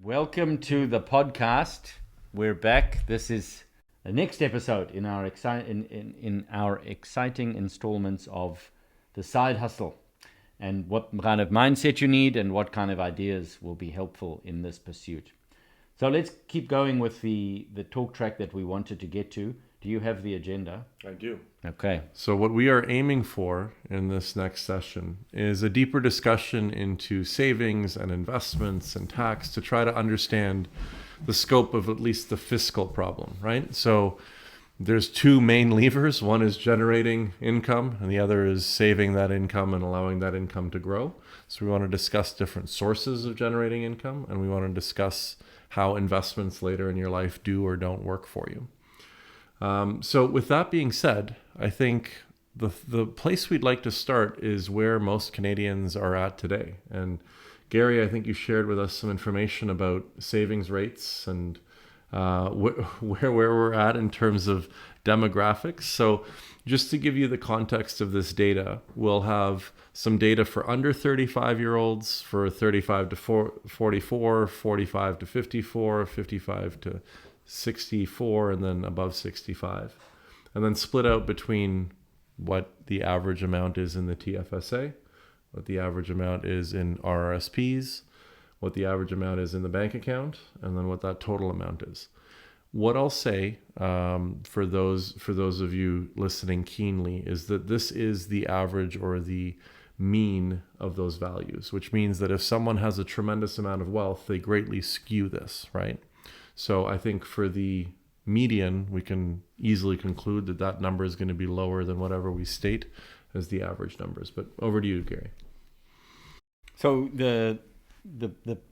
Welcome to the podcast. We're back. This is the next episode in our exciting installments of the side hustle, and what kind of mindset you need and what kind of ideas will be helpful in this pursuit. So let's keep going with the talk track that we wanted to get to. Do you have the agenda? I do. Okay. So what we are aiming for in this next session is a deeper discussion into savings and investments and tax to try to understand the scope of at least the fiscal problem, right? So there's two main levers. One is generating income and the other is saving that income and allowing that income to grow. So we want to discuss different sources of generating income, and we want to discuss how investments later in your life do or don't work for you. So with that being said, I think the place we'd like to start is where most Canadians are at today. And Gary, I think you shared with us some information about savings rates and where we're at in terms of demographics. So just to give you the context of this data, we'll have some data for under 35-year-olds, for 35 to 44, 45 to 54, 55 to 64, and then above 65, and then split out between what the average amount is in the TFSA, what the average amount is in RRSPs, what the average amount is in the bank account, and then what that total amount is. What I'll say for those of you listening keenly is that this is the average or the mean of those values, which means that if someone has a tremendous amount of wealth, they greatly skew this, right? So I think for the median, we can easily conclude that that number is going to be lower than whatever we state as the average numbers. But over to you, Gary. So the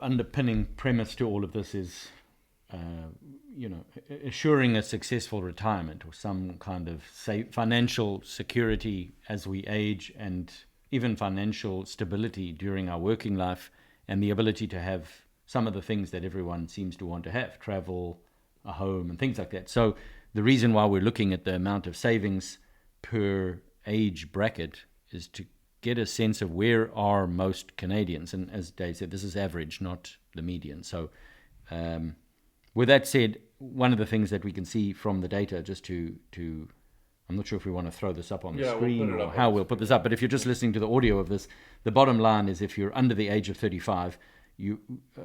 underpinning premise to all of this is, assuring a successful retirement or some kind of financial security as we age, and even financial stability during our working life, and the ability to have some of the things that everyone seems to want to have: travel, a home, and things like that. So the reason why we're looking at the amount of savings per age bracket is to get a sense of where are most Canadians. And as Dave said, this is average, not the median. So with that said, one of the things that we can see from the data, just to I'm not sure if we want to throw this up on the screen or how we'll put this up, but if you're just listening to the audio of this, the bottom line is if you're under the age of 35,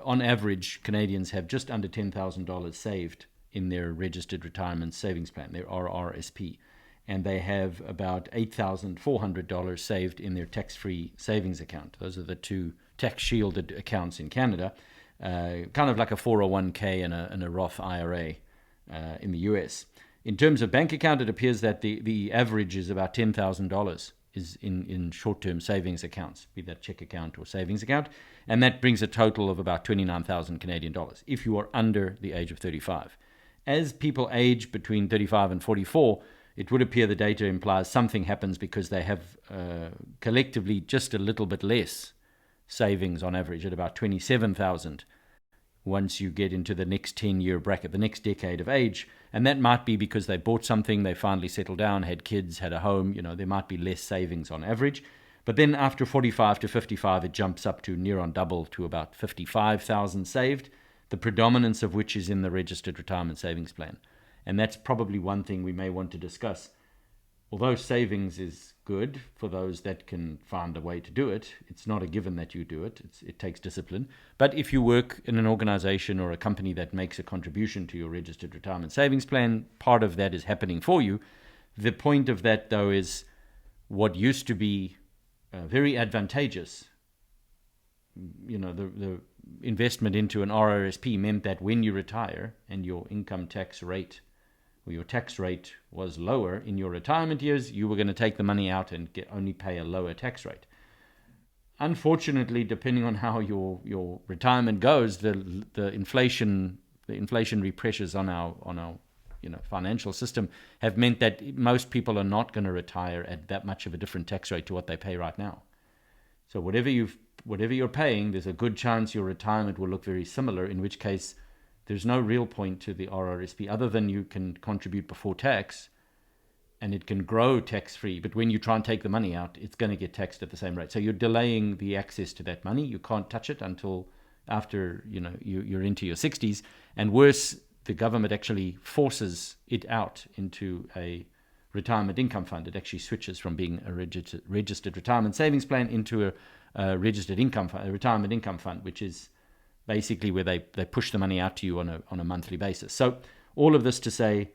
on average, Canadians have just under $10,000 saved in their registered retirement savings plan, their RRSP, and they have about $8,400 saved in their tax-free savings account. Those are the two tax-shielded accounts in Canada, kind of like a 401k and a Roth IRA in the US. In terms of bank account, it appears that the average is about $10,000 is in short-term savings accounts, be that check account or savings account, and that brings a total of about 29,000 Canadian dollars if you are under the age of 35. As people age between 35 and 44, it would appear the data implies something happens because they have collectively just a little bit less savings on average at about 27,000 once you get into the next 10-year bracket, the next decade of age. And that might be because they bought something, they finally settled down, had kids, had a home. There might be less savings on average. But then after 45 to 55, it jumps up to near on double to about 55,000 saved, the predominance of which is in the registered retirement savings plan. And that's probably one thing we may want to discuss. Although savings is good for those that can find a way to do it, it's not a given that you do it. It takes discipline. But if you work in an organization or a company that makes a contribution to your registered retirement savings plan, part of that is happening for you. The point of that, though, is what used to be very advantageous. The investment into an RRSP meant that when you retire and your income tax rate or your tax rate was lower in your retirement years, you were going to take the money out and only pay a lower tax rate. Unfortunately, depending on how your retirement goes, the inflationary pressures on our financial system have meant that most people are not going to retire at that much of a different tax rate to what they pay right now. So whatever you're paying, there's a good chance your retirement will look very similar, in which case there's no real point to the RRSP other than you can contribute before tax and it can grow tax-free. But when you try and take the money out, it's going to get taxed at the same rate. So you're delaying the access to that money. You can't touch it until after you're into your 60s, and worse, the government actually forces it out into a retirement income fund. It actually switches from being a registered retirement savings plan into a registered income fund, a retirement income fund, which is basically where they push the money out to you on a monthly basis. So all of this to say,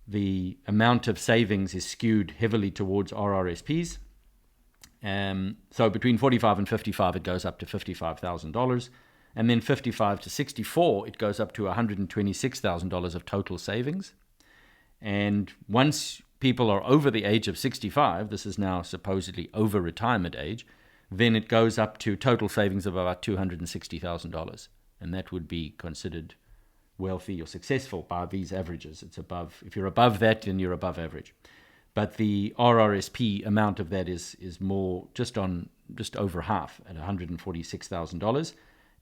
the amount of savings is skewed heavily towards RRSPs. So between 45 and 55, it goes up to $55,000. And then 55 to 64, it goes up to $126,000 of total savings. And once people are over the age of 65, this is now supposedly over retirement age, then it goes up to total savings of about $260,000. And that would be considered wealthy or successful by these averages. It's above, if you're above that, then you're above average. But the RRSP amount of that is more, just over half at $146,000.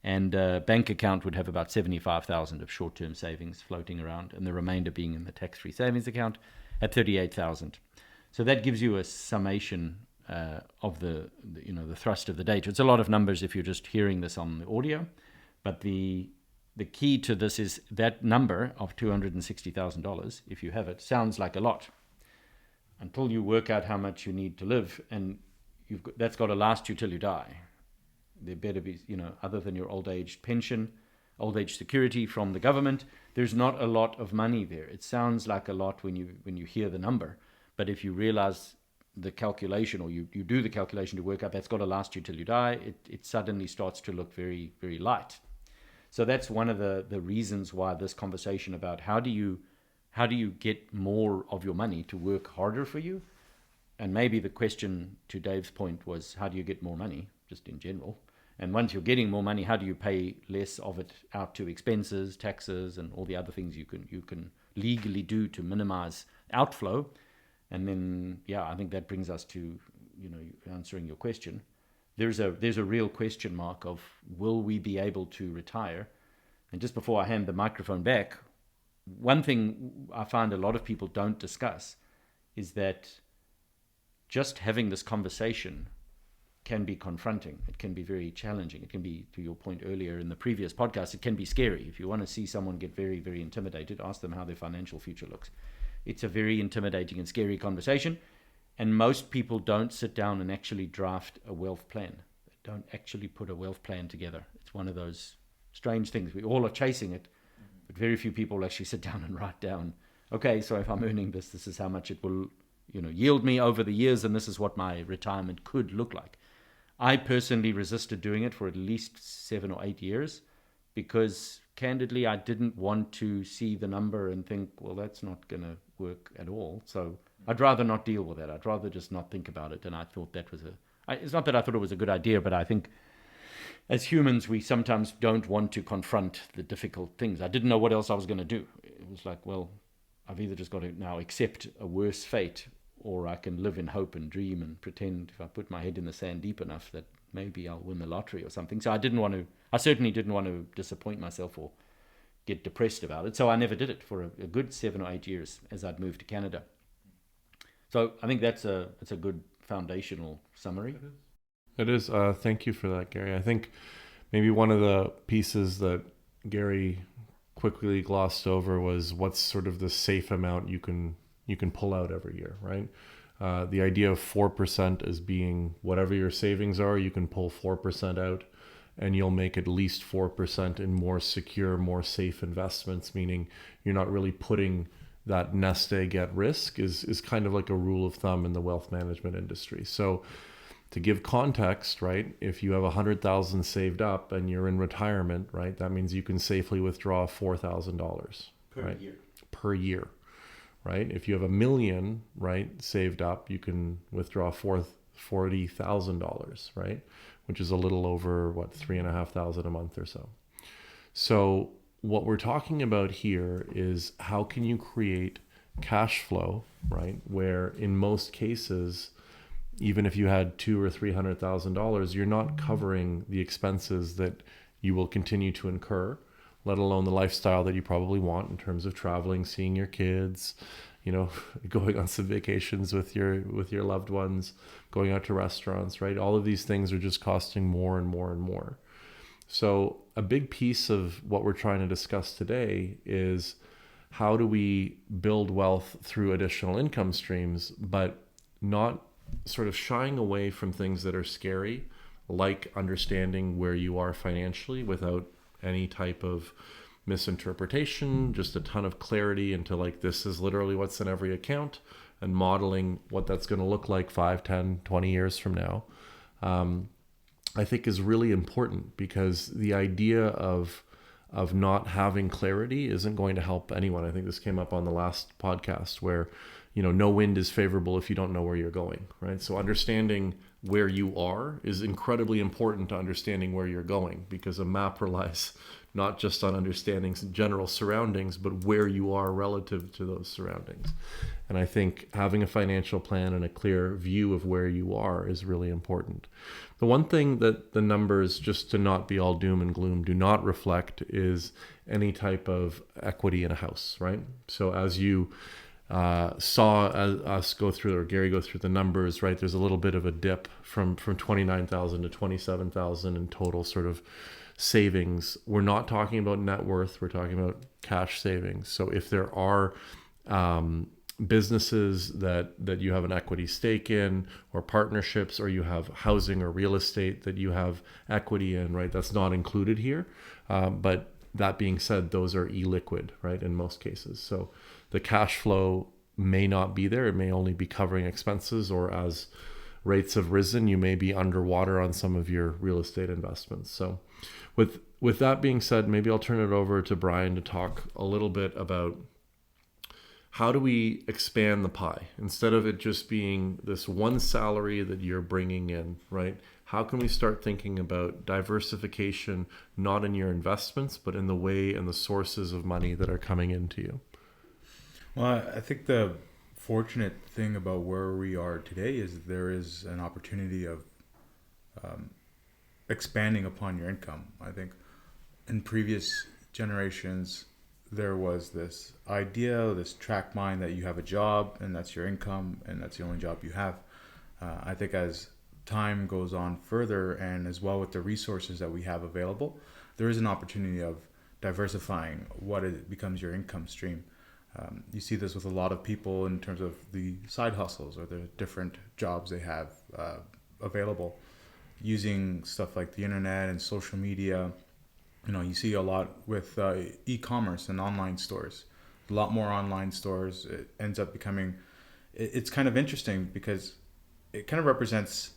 And a bank account would have about $75,000 of short-term savings floating around, and the remainder being in the tax-free savings account at $38,000. So that gives you a summation of the thrust of the data. It's a lot of numbers if you're just hearing this on the audio, but the key to this is that number of $260,000, if you have it, sounds like a lot until you work out how much you need to live, and that's got to last you till you die. There better be, other than your old age pension, old age security from the government, there's not a lot of money there. It sounds like a lot when you hear the number, but if you realize the calculation, or you do the calculation to work out that's got to last you till you die, it suddenly starts to look very, very light. So that's one of the reasons why this conversation about how do you get more of your money to work harder for you, and maybe the question to Dave's point was, how do you get more money just in general? And once you're getting more money, how do you pay less of it out to expenses, taxes, and all the other things you can legally do to minimize outflow? And then, I think that brings us to, answering your question. There's a real question mark of, will we be able to retire? And just before I hand the microphone back, one thing I find a lot of people don't discuss is that just having this conversation can be confronting. It can be very challenging. It can be, to your point earlier in the previous podcast, it can be scary. If you want to see someone get very, very intimidated, ask them how their financial future looks. It's a very intimidating and scary conversation. And most people don't sit down and actually draft a wealth plan. They don't actually put a wealth plan together. It's one of those strange things. We all are chasing it, but very few people actually sit down and write down, okay, so if I'm earning this, this is how much it will yield me over the years, and this is what my retirement could look like. I personally resisted doing it for at least 7 or 8 years because, candidly, I didn't want to see the number and think, well, that's not going to work at all. So I'd rather not deal with that. I'd rather just not think about it. And I thought that was it's not that I thought it was a good idea, but I think as humans, we sometimes don't want to confront the difficult things. I didn't know what else I was going to do. It was like, well, I've either just got to now accept a worse fate, or I can live in hope and dream and pretend, if I put my head in the sand deep enough, that maybe I'll win the lottery or something. So I certainly didn't want to disappoint myself or get depressed about it. So I never did it for a good 7 or 8 years as I'd moved to Canada. So I think it's a good foundational summary. It is. Thank you for that, Gary. I think maybe one of the pieces that Gary quickly glossed over was what's sort of the safe amount you can pull out every year, right? The idea of 4% as being whatever your savings are, you can pull 4% out, and you'll make at least 4% in more secure, more safe investments, meaning you're not really putting that nest egg at risk is kind of like a rule of thumb in the wealth management industry. So to give context, right, if you have 100,000 saved up and you're in retirement, right, that means you can safely withdraw $4,000 per year. Right? If you have $1 million, right, saved up, you can withdraw $40,000, right? Which is a little over $3,500 a month or so. So what we're talking about here is how can you create cash flow, right? Where in most cases, even if you had $200,000 or $300,000, you're not covering the expenses that you will continue to incur, let alone the lifestyle that you probably want in terms of traveling, seeing your kids, going on some vacations with your loved ones, going out to restaurants, right? All of these things are just costing more and more and more. So a big piece of what we're trying to discuss today is how do we build wealth through additional income streams, but not sort of shying away from things that are scary, like understanding where you are financially without any type of misinterpretation, just a ton of clarity into like, this is literally what's in every account, and modeling what that's going to look like 5, 10, 20 years from now. I think is really important, because the idea of not having clarity isn't going to help anyone. I think this came up on the last podcast where, no wind is favorable if you don't know where you're going, right? So understanding where you are is incredibly important to understanding where you're going, because a map relies not just on understanding general surroundings, but where you are relative to those surroundings. And I think having a financial plan and a clear view of where you are is really important. The one thing that the numbers, just to not be all doom and gloom, do not reflect is any type of equity in a house, right? So as you saw us go through, or Gary go through the numbers, right? There's a little bit of a dip from 29,000 to 27,000 in total sort of savings. We're not talking about net worth. We're talking about cash savings. So if there are businesses that you have an equity stake in, or partnerships, or you have housing or real estate that you have equity in, right? That's not included here. But that being said, those are illiquid, right? In most cases. So the cash flow may not be there. It may only be covering expenses, or as rates have risen, you may be underwater on some of your real estate investments. So with that being said, maybe I'll turn it over to Brian to talk a little bit about how do we expand the pie instead of it just being this one salary that you're bringing in, right? How can we start thinking about diversification, not in your investments, but in the way and the sources of money that are coming into you? Well, I think the fortunate thing about where we are today is there is an opportunity of expanding upon your income. I think in previous generations, there was this idea, this track mind that you have a job and that's your income and that's the only job you have. I think as time goes on further, and as well with the resources that we have available, there is an opportunity of diversifying what it becomes your income stream. You see this with a lot of people in terms of the side hustles or the different jobs they have available, using stuff like the internet and social media. You see a lot with e-commerce and online stores. A lot more online stores. It ends up becoming, it's kind of interesting because it kind of represents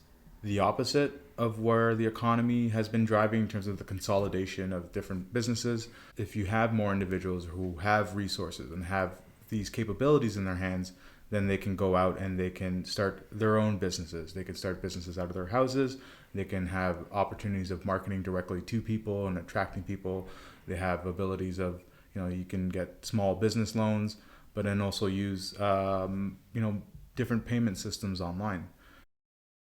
the opposite of where the economy has been driving in terms of the consolidation of different businesses. If you have more individuals who have resources and have these capabilities in their hands, then they can go out and they can start their own businesses. They can start businesses out of their houses. They can have opportunities of marketing directly to people and attracting people. They have abilities of, you can get small business loans, but then also use, different payment systems online.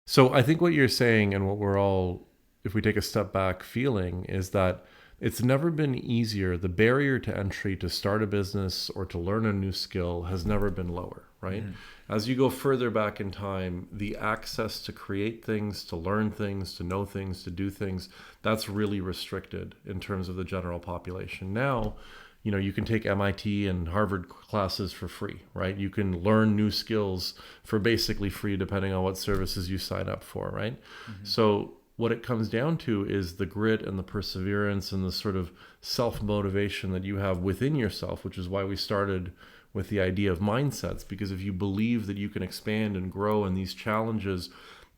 So I think what you're saying, and what we're all, if we take a step back, feeling is that it's never been easier. The barrier to entry to start a business or to learn a new skill has never been lower, right? Mm-hmm. As you go further back in time, the access to create things, to learn things, to know things, to do things, that's really restricted in terms of the general population. Now, you can take MIT and Harvard classes for free, right? You can learn new skills for basically free, depending on what services you sign up for, right? Mm-hmm. So what it comes down to is the grit and the perseverance and the sort of self-motivation that you have within yourself, which is why we started with the idea of mindsets, because if you believe that you can expand and grow, and these challenges,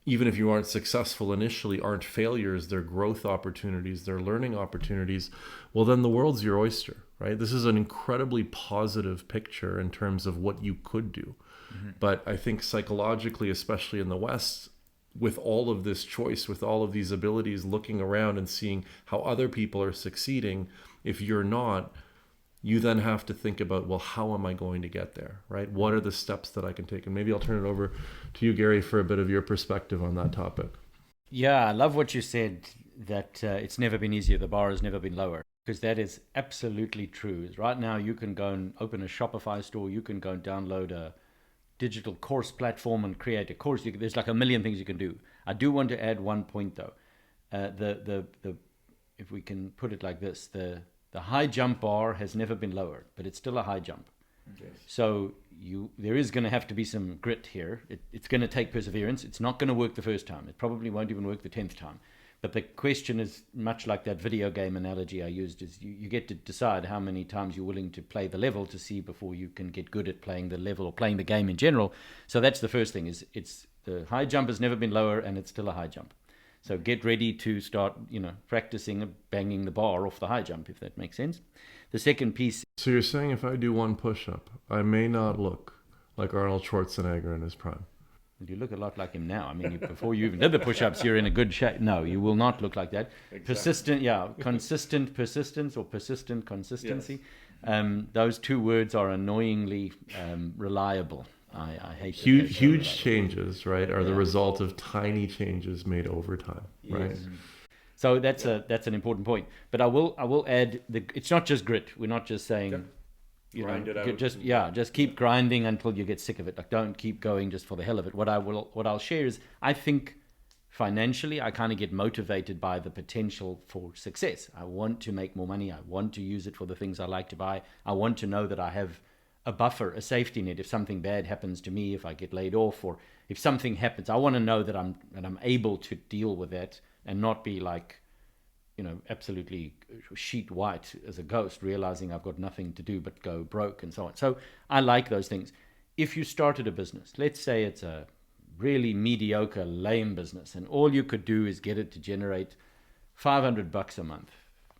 even if you aren't successful initially, aren't failures, they're growth opportunities, they're learning opportunities, well, then the world's your oyster, right? This is an incredibly positive picture in terms of what you could do. Mm-hmm. But I think psychologically, especially in the West, with all of this choice, with all of these abilities, looking around and seeing how other people are succeeding, if you're not, you then have to think about, well, how am I going to get there, right? What are the steps that I can take? And maybe I'll turn it over to you, Gary, for a bit of your perspective on that topic. Yeah, I love what you said, that it's never been easier. The bar has never been lower, because that is absolutely true. Right now, you can go and open a Shopify store. You can go and download a digital course platform and create a course. There's like a million things you can do. I do want to add one point, though. if we can put it like this, the high jump bar has never been lower, but it's still a high jump. Yes. So there is going to have to be some grit here. It's going to take perseverance. It's not going to work the first time. It probably won't even work the 10th time. But the question is much like that video game analogy I used, is you get to decide how many times you're willing to play the level to see before you can get good at playing the level or playing the game in general. So that's the first thing, is it's the high jump has never been lower, and it's still a high jump. So get ready to start, practicing banging the bar off the high jump, if that makes sense. The second piece. So you're saying if I do one push-up, I may not look like Arnold Schwarzenegger in his prime. You look a lot like him now. I mean, before you even did the push-ups, you're in a good shape. No, you will not look like that. Exactly. Consistent persistence or persistent consistency. Yes. Those two words are annoyingly reliable. I hate huge changes, right, are the result of tiny changes made over time, right? Yes. So that's an important point. But I will add it's not just grit. We're not just saying grind it out. Just keep grinding until you get sick of it. Like, don't keep going just for the hell of it. What I'll share is, I think financially I kind of get motivated by the potential for success. I want to make more money. I want to use it for the things I like to buy. I want to know that I have a buffer, a safety net. If something bad happens to me, if I get laid off, or if something happens, I want to know that I'm able to deal with that and not be like, absolutely sheet white as a ghost, realizing I've got nothing to do but go broke and so on. So I like those things. If you started a business, let's say it's a really mediocre, lame business, and all you could do is get it to generate $500 a month,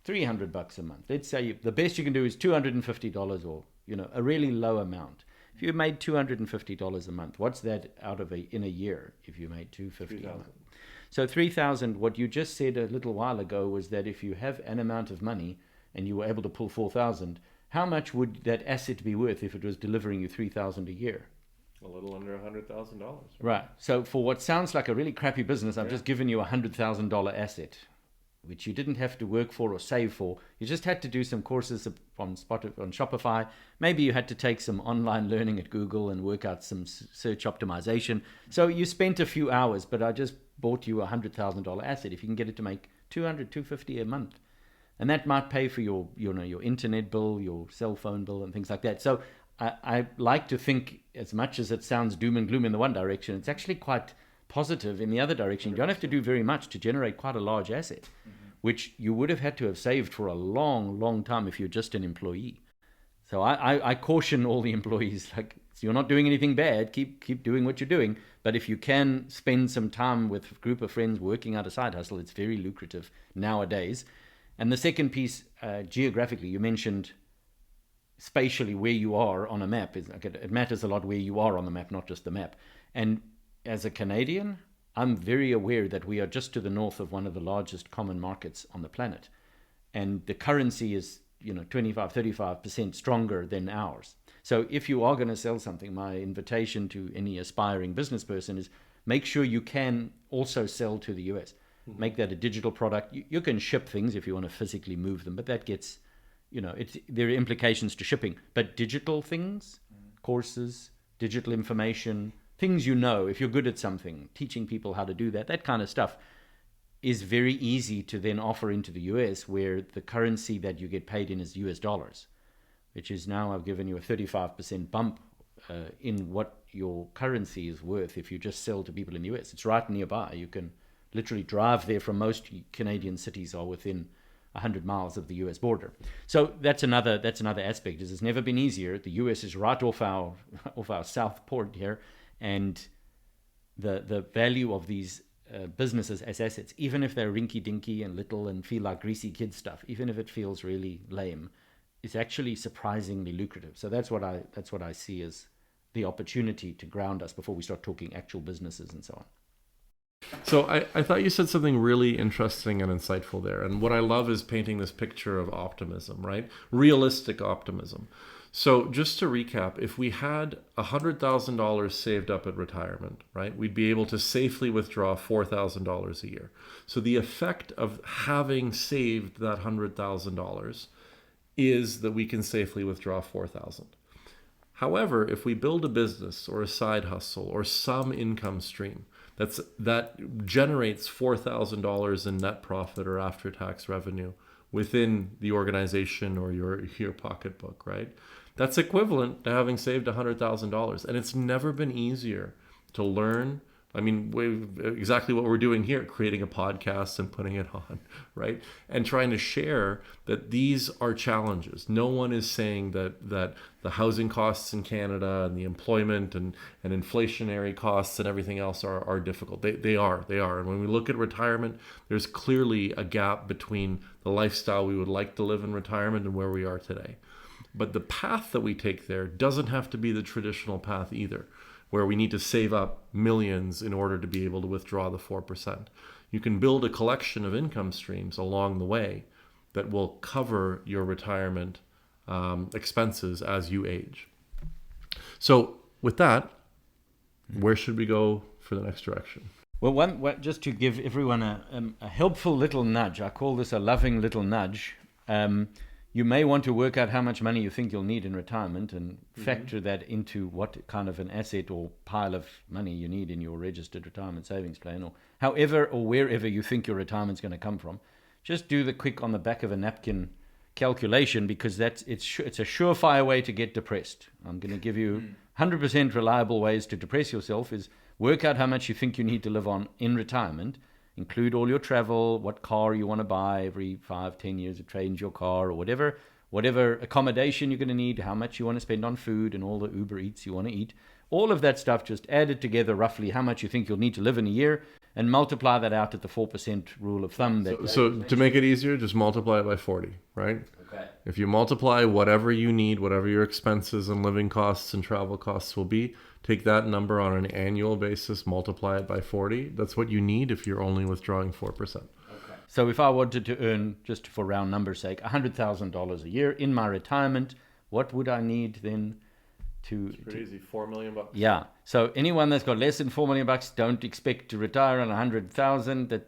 $300 a month. Let's say the best you can do is $250, or a really low amount. If you made $250 a month, what's that out of in a year? If you made $250 a month, so 3,000. What you just said a little while ago was that if you have an amount of money and you were able to pull 4,000, how much would that asset be worth if it was delivering you 3,000 a year? A little under $100,000. Right. So for what sounds like a really crappy business, I've just given you a $100,000 asset, which you didn't have to work for or save for. You just had to do some courses on Shopify. Maybe you had to take some online learning at Google and work out some search optimization. So you spent a few hours, but I just bought you a $100,000 asset. If you can get it to make $250 a month, and that might pay for your internet bill, your cell phone bill, and things like that. So I like to think, as much as it sounds doom and gloom in the one direction, it's actually quite positive in the other direction. You don't have to do very much to generate quite a large asset, which you would have had to have saved for a long, long time if you're just an employee. So I caution all the employees, like, so you're not doing anything bad, keep doing what you're doing. But if you can spend some time with a group of friends working out a side hustle, it's very lucrative nowadays. And the second piece, geographically, you mentioned spatially where you are on a map. It matters a lot where you are on the map, not just the map. And as a Canadian, I'm very aware that we are just to the north of one of the largest common markets on the planet. And the currency is 25-35% stronger than ours. So if you are going to sell something, my invitation to any aspiring business person is, make sure you can also sell to the US. Make that a digital product. You can ship things if you want to physically move them, but that gets, there are implications to shipping. But digital things, courses, digital information, things if you're good at something, teaching people how to do that kind of stuff is very easy to then offer into the US, where the currency that you get paid in is US dollars, which is now, I've given you a 35% bump in what your currency is worth if you just sell to people in the US. It's right nearby. You can literally drive there from most Canadian cities are within 100 miles of the US border. So that's another aspect. It's never been easier. The US is right off our south port here, and the value of these businesses as assets, even if they're rinky-dinky and little and feel like greasy kid stuff, even if it feels really lame, is actually surprisingly lucrative. So that's what I see as the opportunity to ground us before we start talking actual businesses and so on. So I thought you said something really interesting and insightful there. And what I love is painting this picture of optimism, right? Realistic optimism. So just to recap, if we had $100,000 saved up at retirement, right, we'd be able to safely withdraw $4,000 a year. So the effect of having saved that $100,000 is that we can safely withdraw $4,000. However, if we build a business or a side hustle or some income stream that generates $4,000 in net profit or after-tax revenue within the organization or your pocketbook, right? That's equivalent to having saved $100,000. And it's never been easier to learn. I mean, exactly what we're doing here, creating a podcast and putting it on, right? And trying to share that these are challenges. No one is saying that the housing costs in Canada and the employment and inflationary costs and everything else are difficult. They are. And when we look at retirement, there's clearly a gap between the lifestyle we would like to live in retirement and where we are today. But the path that we take there doesn't have to be the traditional path either, where we need to save up millions in order to be able to withdraw the 4%. You can build a collection of income streams along the way that will cover your retirement expenses as you age. So with that, where should we go for the next direction? Well, just to give everyone a helpful little nudge, I call this a loving little nudge. You may want to work out how much money you think you'll need in retirement and factor that into what kind of an asset or pile of money you need in your registered retirement savings plan, or however or wherever you think your retirement's going to come from. Just do the quick on the back of a napkin calculation, because it's a surefire way to get depressed. I'm going to give you 100% reliable ways to depress yourself. Is work out how much you think you need to live on in retirement. Include all your travel, what car you want to buy every 5-10 years, to change your car or whatever accommodation you're going to need, how much you want to spend on food and all the Uber Eats you want to eat. All of that stuff, just add it together roughly how much you think you'll need to live in a year, and multiply that out at the 4% rule of thumb. So to make it easier, just multiply it by 40, right? Okay. If you multiply whatever you need, whatever your expenses and living costs and travel costs will be, take that number on an annual basis, multiply it by 40. That's what you need if you're only withdrawing 4%. Okay. So if I wanted to earn, just for round number's sake, $100,000 a year in my retirement, what would I need then to... It's crazy, $4 million. Yeah. So anyone that's got less than $4 million, don't expect to retire on 100,000.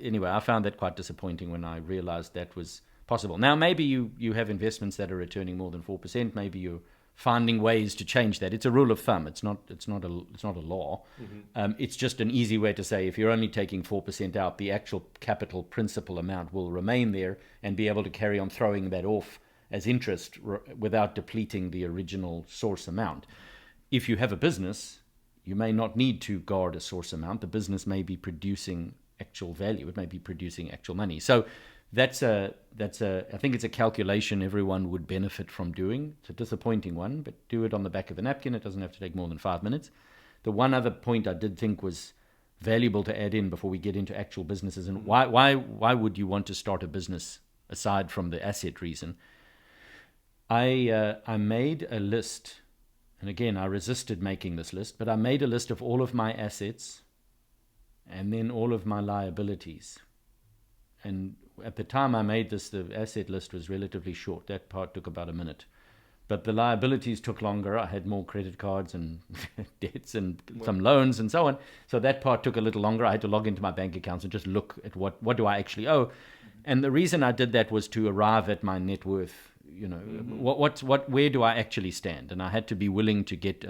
Anyway, I found that quite disappointing when I realized that was possible. Now, maybe you have investments that are returning more than 4%. Maybe you're finding ways to change that. It's a rule of thumb. It's not a law. Mm-hmm. It's just an easy way to say if you're only taking 4% out, the actual capital principal amount will remain there and be able to carry on throwing that off as interest without depleting the original source amount. If you have a business, you may not need to guard a source amount. The business may be producing actual value. It may be producing actual money. So I think it's a calculation everyone would benefit from doing. It's a disappointing one, but do it on the back of a napkin. It doesn't have to take more than 5 minutes. The one other point I did think was valuable to add in before we get into actual businesses, and why would you want to start a business aside from the asset reason? I made a list, and again, I resisted making this list, but I made a list of all of my assets and then all of my liabilities. And at the time I made this, the asset list was relatively short. That part took about a minute. But the liabilities took longer. I had more credit cards and debts and some loans and so on. So that part took a little longer. I had to log into my bank accounts and just look at what do I actually owe. And the reason I did that was to arrive at my net worth. Where do I actually stand? And I had to be willing to get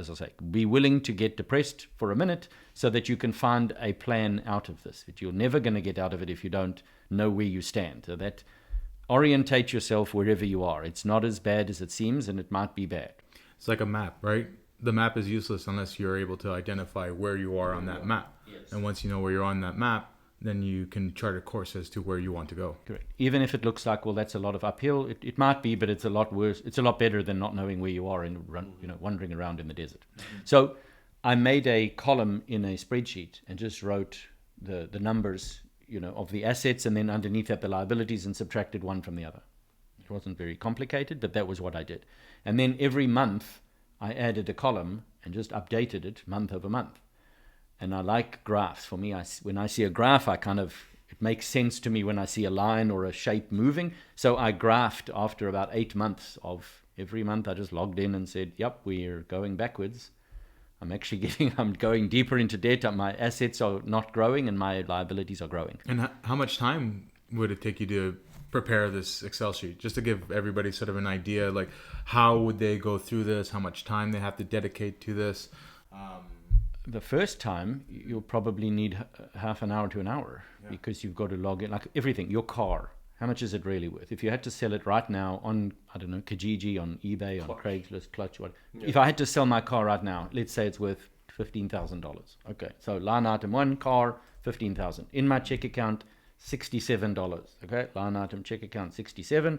depressed for a minute so that you can find a plan out of this. But you're never going to get out of it if you don't know where you stand. So that orientate yourself wherever you are. It's not as bad as it seems, and it might be bad. It's like a map, right? The map is useless unless you're able to identify where you are on that map. Yes. And once you know where you're on that map, then you can chart a course as to where you want to go. Correct. Even if it looks like, well, that's a lot of uphill, it might be, but it's a lot worse. It's a lot better than not knowing where you are and wandering around in the desert. Mm-hmm. So I made a column in a spreadsheet and just wrote the numbers, of the assets, and then underneath that the liabilities, and subtracted one from the other. It wasn't very complicated, but that was what I did. And then every month I added a column and just updated it month over month. And I like graphs. For me, when I see a graph, it makes sense to me when I see a line or a shape moving. So I graphed after about 8 months of every month. I just logged in and said, yep, we're going backwards. I'm going deeper into debt. My assets are not growing and my liabilities are growing. And how much time would it take you to prepare this Excel sheet? Just to give everybody sort of an idea, how would they go through this? How much time they have to dedicate to this? the first time you'll probably need half an hour to an hour because you've got to log in, like everything. Your car, how much is it really worth? If you had to sell it right now on, I don't know, Kijiji, on eBay, on Craigslist, Clutch, what? If I had to sell my car right now, let's say it's worth $15,000. Okay, so line item 1, car, $15,000. In my check account, $67. Okay, line item check account, 67,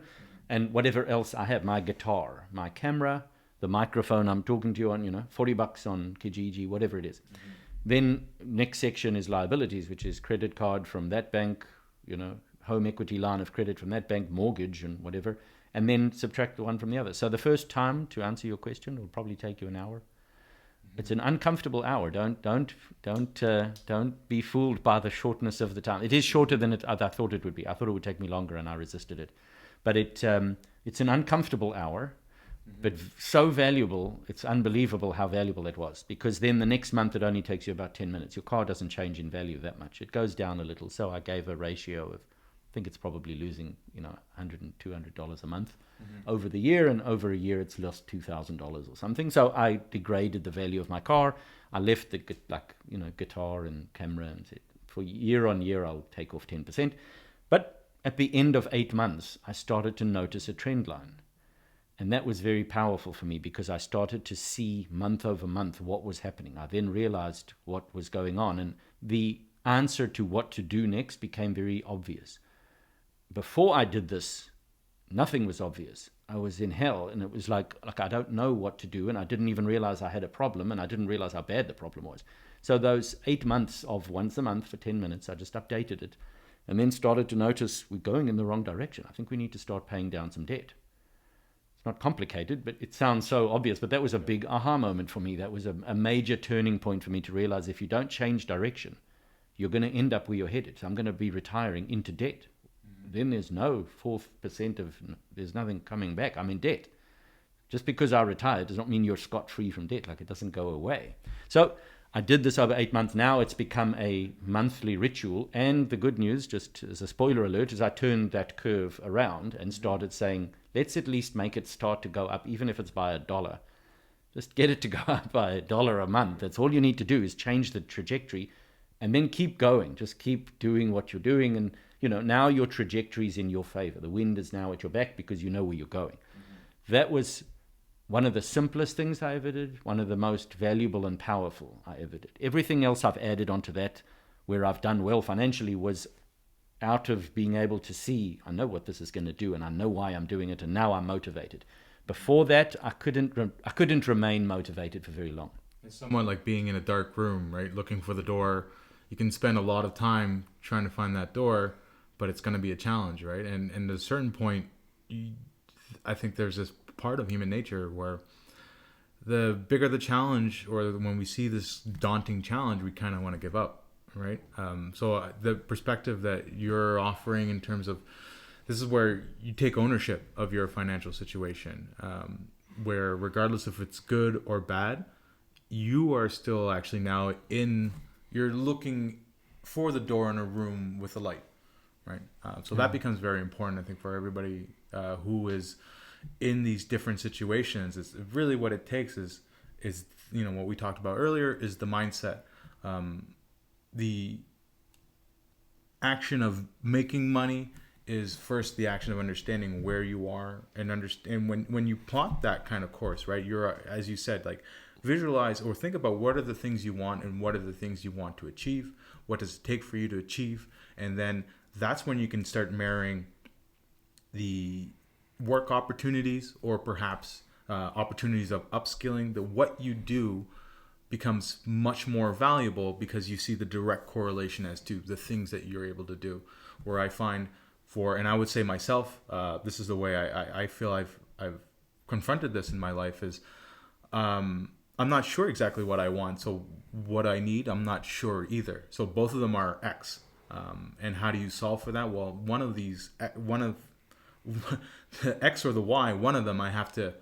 and whatever else I have, my guitar, my camera, the microphone I'm talking to you on, $40 on Kijiji, whatever it is. Then next section is liabilities, which is credit card from that bank, home equity line of credit from that bank, mortgage and whatever, and then subtract the one from the other. So the first time, to answer your question, will probably take you an hour. It's an uncomfortable hour. Don't be fooled by the shortness of the time. It is shorter than I thought it would be. I thought it would take me longer, and I resisted it. But it's an uncomfortable hour, but so valuable. It's unbelievable how valuable it was, because then the next month it only takes you about 10 minutes. Your car doesn't change in value that much. It goes down a little. So I gave a ratio of, I think it's probably losing, $100 and $200 a month over the year, and over a year it's lost $2,000 or something. So I degraded the value of my car. I left the guitar and camera, and said, for year on year I'll take off 10%. But at the end of 8 months, I started to notice a trend line. And that was very powerful for me, because I started to see month over month what was happening. I then realized what was going on, and the answer to what to do next became very obvious. Before I did this, nothing was obvious. I was in hell, and it was like I don't know what to do, and I didn't even realize I had a problem, and I didn't realize how bad the problem was. So those 8 months of once a month for 10 minutes, I just updated it, and then started to notice we're going in the wrong direction. I think we need to start paying down some debt. It's not complicated, but it sounds so obvious. But that was a big aha moment for me. That was a major turning point for me to realize if you don't change direction, you're going to end up where you're headed. So I'm going to be retiring into debt. Then there's no 4% there's nothing coming back. I'm in debt. Just because I retired does not mean you're scot-free from debt. Like, it doesn't go away. So I did this over 8 months. Now it's become a monthly ritual. And the good news, just as a spoiler alert, is I turned that curve around and started saying, let's at least make it start to go up, even if it's by $1. Just get it to go up by $1 a month. That's all you need to do, is change the trajectory, and then keep going. Just keep doing what you're doing. And, now your trajectory is in your favor. The wind is now at your back because you know where you're going. That was one of the simplest things I ever did, one of the most valuable and powerful I ever did. Everything else I've added onto that, where I've done well financially, was out of being able to see, I know what this is going to do, and I know why I'm doing it, and now I'm motivated. Before that, I couldn't remain motivated for very long. It's somewhat like being in a dark room, right? Looking for the door. You can spend a lot of time trying to find that door, but it's going to be a challenge, right? And at a certain point, I think there's this part of human nature where the bigger the challenge, or when we see this daunting challenge, we kind of want to give up, right? So the perspective that you're offering in terms of, this is where you take ownership of your financial situation, where regardless if it's good or bad, you are still actually now you're looking for the door in a room with a light, right? So that becomes very important, I think, for everybody who is in these different situations. It's really what it takes is what we talked about earlier, is the mindset. The action of making money is first the action of understanding where you are, and understand when you plot that kind of course, right? You're, as you said, like, visualize or think about what are the things you want and what are the things you want to achieve. What does it take for you to achieve? And then that's when you can start marrying the work opportunities, or perhaps opportunities of upskilling. That what you do becomes much more valuable because you see the direct correlation as to the things that you're able to do. Where I find and I would say myself, this is the way I feel I've confronted this in my life, is I'm not sure exactly what I want. So what I need, I'm not sure either. So both of them are X. And how do you solve for that? Well, one of the X or the Y, one of them I have to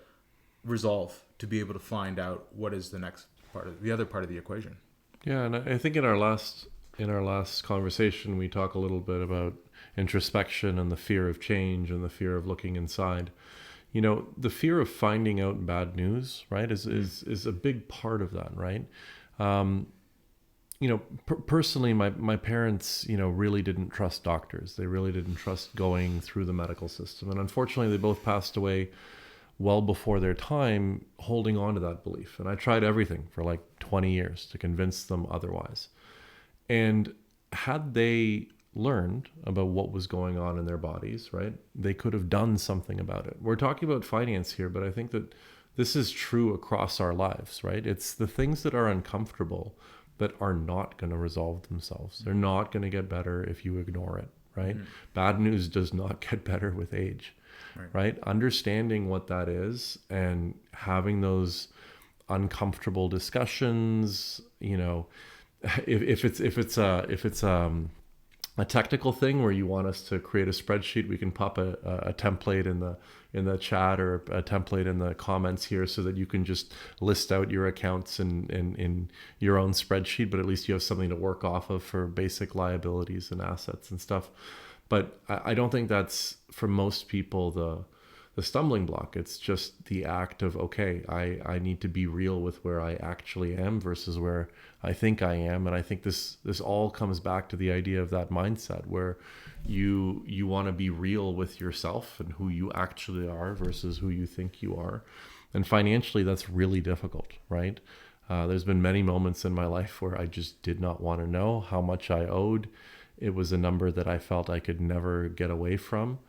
resolve to be able to find out what is the next part of the other part of the equation. Yeah, and I think in our last conversation, we talk a little bit about introspection and the fear of change and the fear of looking inside. The fear of finding out bad news, right, is a big part of that, right? personally, my parents, really didn't trust doctors. They really didn't trust going through the medical system. And unfortunately, they both passed away well before their time, holding on to that belief. And I tried everything for like 20 years to convince them otherwise. And had they learned about what was going on in their bodies, right, they could have done something about it. We're talking about finance here, but I think that this is true across our lives, right? It's the things that are uncomfortable that are not going to resolve themselves. They're not going to get better if you ignore it, right? Bad news does not get better with age, right? Understanding what that is and having those uncomfortable discussions, if it's a technical thing where you want us to create a spreadsheet, we can pop a template in the chat or a template in the comments here so that you can just list out your accounts in your own spreadsheet, but at least you have something to work off of for basic liabilities and assets and stuff. But I don't think that's, for most people, the stumbling block. It's just the act of, okay, I need to be real with where I actually am versus where I think I am. And I think this all comes back to the idea of that mindset where you want to be real with yourself and who you actually are versus who you think you are. And financially, that's really difficult, right? There's been many moments in my life where I just did not want to know how much I owed. It was a number that I felt I could never get away from.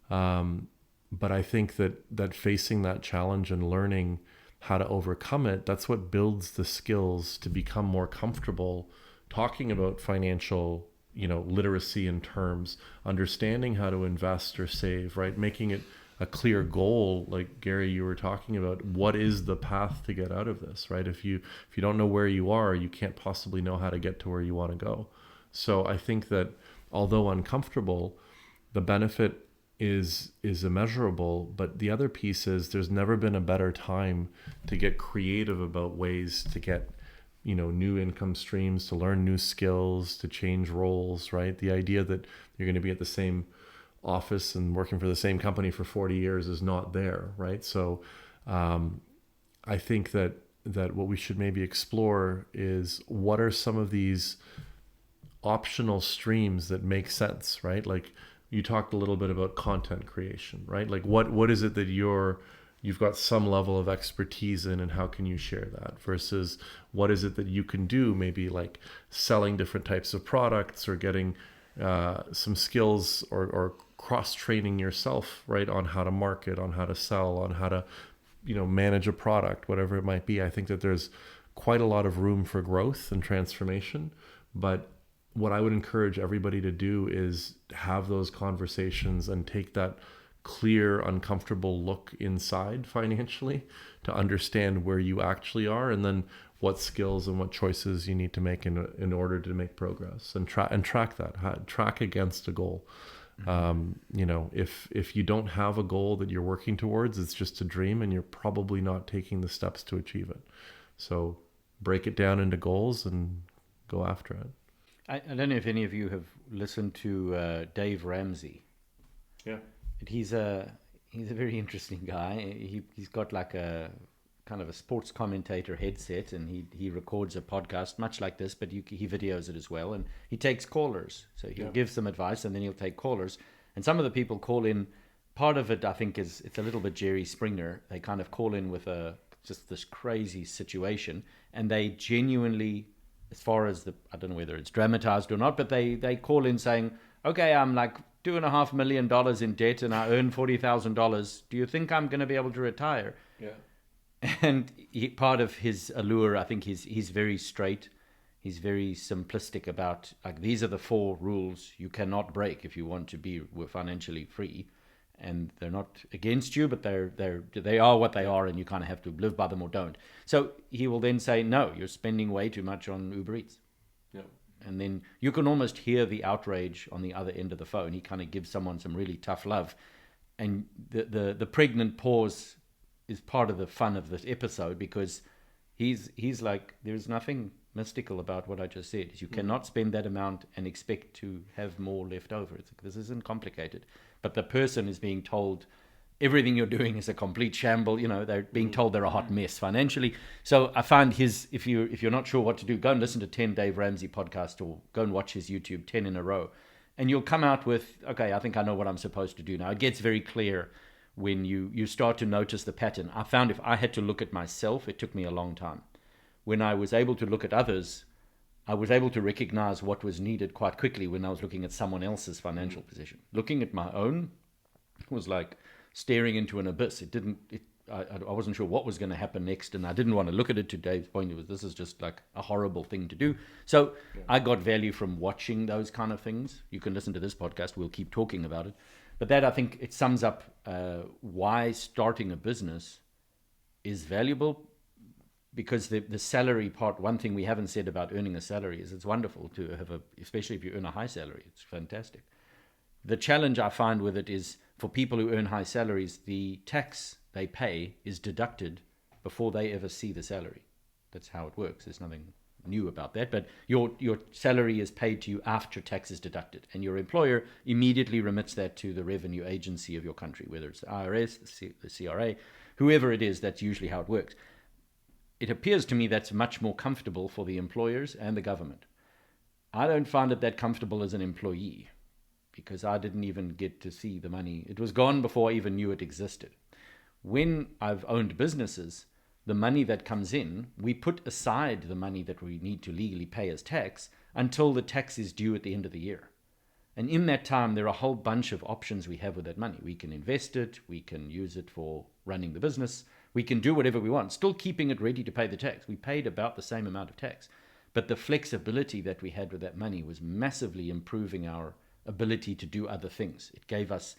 But I think that facing that challenge and learning how to overcome it, that's what builds the skills to become more comfortable talking about financial, literacy in terms, understanding how to invest or save, right? Making it a clear goal, like Gary, you were talking about, what is the path to get out of this, right? If you don't know where you are, you can't possibly know how to get to where you want to go. So I think that although uncomfortable, the benefit is immeasurable, but the other piece is there's never been a better time to get creative about ways to get new income streams, to learn new skills, to change roles, right? The idea that you're going to be at the same office and working for the same company for 40 years is not there, right? So I think that what we should maybe explore is what are some of these optional streams that make sense, right? Like you talked a little bit about content creation, right? Like what is it that you've got some level of expertise in, and how can you share that versus what is it that you can do, maybe like selling different types of products or getting some skills or cross-training yourself, right, on how to market, on how to sell, on how to, manage a product, whatever it might be. I think that there's quite a lot of room for growth and transformation, but what I would encourage everybody to do is have those conversations and take that clear, uncomfortable look inside financially to understand where you actually are, and then what skills and what choices you need to make in order to make progress, and track that, track against a goal. If you don't have a goal that you're working towards, it's just a dream and you're probably not taking the steps to achieve it. So break it down into goals and go after it. I don't know if any of you have listened to Dave Ramsey. Yeah. He's a very interesting guy. He's got like a kind of a sports commentator headset, and he records a podcast much like this, but he videos it as well, and he takes callers. So he'll give some advice, and then he'll take callers. And some of the people call in. Part of it, I think, is it's a little bit Jerry Springer. They kind of call in with just this crazy situation, and they genuinely, as far as I don't know whether it's dramatized or not, but they call in saying, okay, I'm like $2.5 million in debt and I earn $40,000. Do you think I'm going to be able to retire? Yeah. And part of his allure, I think he's very straight. He's very simplistic about, like, these are the 4 rules you cannot break if you want to be financially free. And they're not against you, but they are what they are, and you kind of have to live by them or don't. So he will then say, no, you're spending way too much on Uber Eats. Yeah. And then you can almost hear the outrage on the other end of the phone. He kind of gives someone some really tough love. And the pregnant pause is part of the fun of this episode, because he's like, there's nothing mystical about what I just said. You cannot spend that amount and expect to have more left over. It's like, this isn't complicated. But the person is being told everything you're doing is a complete shamble. They're being told they're a hot mess financially. So I find if you're not sure what to do, go and listen to 10 Dave Ramsey podcast, or go and watch his YouTube 10 in a row, and you'll come out with, okay, I think I know what I'm supposed to do now. It gets very clear when you start to notice the pattern. I found if I had to look at myself, it took me a long time. When I was able to look at others, I was able to recognize what was needed quite quickly when I was looking at someone else's financial position. Looking at my own was like staring into an abyss. I wasn't sure what was going to happen next, and I didn't want to look at it. To Dave's point, this is just like a horrible thing to do. So I got value from watching those kind of things. You can listen to this podcast. We'll keep talking about it. But that, I think, it sums up why starting a business is valuable, because the salary part, one thing we haven't said about earning a salary is it's wonderful to have especially if you earn a high salary. It's fantastic. The challenge I find with it is, for people who earn high salaries, the tax they pay is deducted before they ever see the salary. That's how it works. There's nothing new about that, but your salary is paid to you after tax is deducted, and your employer immediately remits that to the revenue agency of your country, whether it's the IRS, the CRA, whoever it is. That's usually how it works. It appears to me that's much more comfortable for the employers and the government. I don't find it that comfortable as an employee, because I didn't even get to see the money. It was gone before I even knew it existed. When I've owned businesses, the money that comes in, we put aside the money that we need to legally pay as tax until the tax is due at the end of the year. And in that time, there are a whole bunch of options we have with that money. We can invest it, we can use it for running the business, we can do whatever we want, still keeping it ready to pay the tax. We paid about the same amount of tax. But the flexibility that we had with that money was massively improving our ability to do other things. It gave us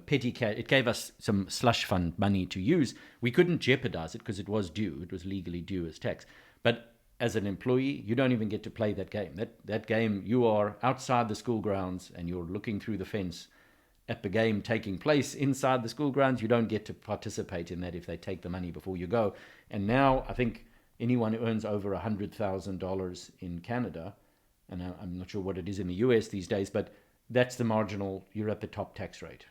petty cash. It gave us some slush fund money to use. We couldn't jeopardize it because it was due. It was legally due as tax. But as an employee, you don't even get to play that game. That game, you are outside the school grounds and you're looking through the fence at the game taking place inside the school grounds. You don't get to participate in that if they take the money before you go. And now I think anyone who earns over $100,000 in Canada, and I'm not sure what it is in the US these days, but that's the marginal, you're at the top tax rate.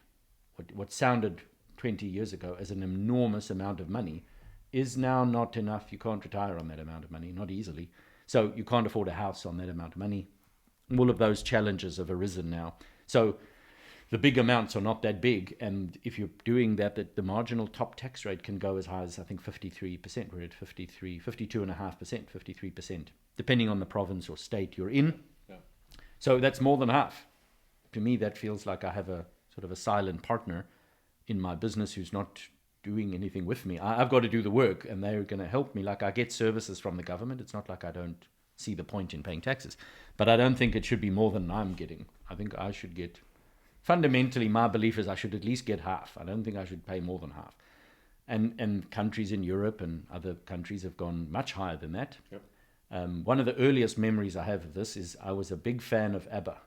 What sounded 20 years ago as an enormous amount of money is now not enough. You can't retire on that amount of money, not easily. So you can't afford a house on that amount of money. All of those challenges have arisen now. So the big amounts are not that big. And if you're doing that the marginal top tax rate can go as high as, I think, 53%. We're at 52.5%, 53%, depending on the province or state you're in. Yeah. So that's more than half. To me, that feels like I have a sort of a silent partner in my business who's not doing anything with me. I've got to do the work, and they're going to help me. Like, I get services from the government. It's not like I don't see the point in paying taxes, but I don't think it should be more than I'm getting. I think I should get, fundamentally, my belief is I should at least get half. I don't think I should pay more than half. And countries in Europe and other countries have gone much higher than that. Yep. One of the earliest memories I have of this is I was a big fan of ABBA.